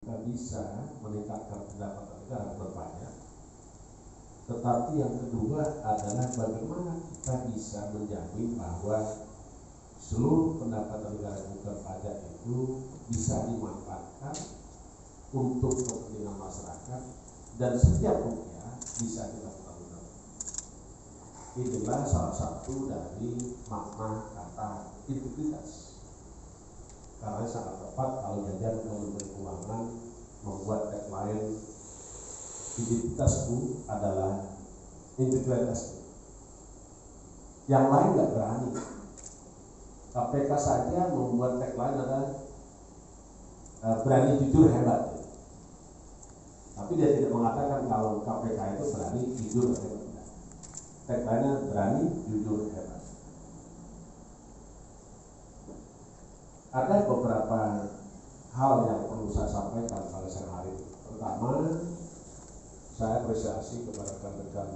kita bisa meningkatkan pendapatan negara berbanyak. Tetapi yang kedua adalah bagaimana kita bisa menjamin bahwa seluruh pendapatan negara bukan pajak itu bisa dimanfaatkan untuk kepentingan masyarakat dan setiap rupiah bisa dilakukan. Inilah salah satu dari makna kata integritas. Karena sangat tepat kalau jajan Kementerian Keuangan membuat tagline identitasku adalah integritas. Yang lain nggak berani. KPK saja membuat tagline adalah berani jujur hebat. Tapi dia tidak mengatakan kalau KPK itu berani jujur hebat. Tagline-nya berani jujur hebat. Ada beberapa hal yang perlu saya sampaikan pada siang hari ini. Pertama, saya apresiasi kepada rekan-rekan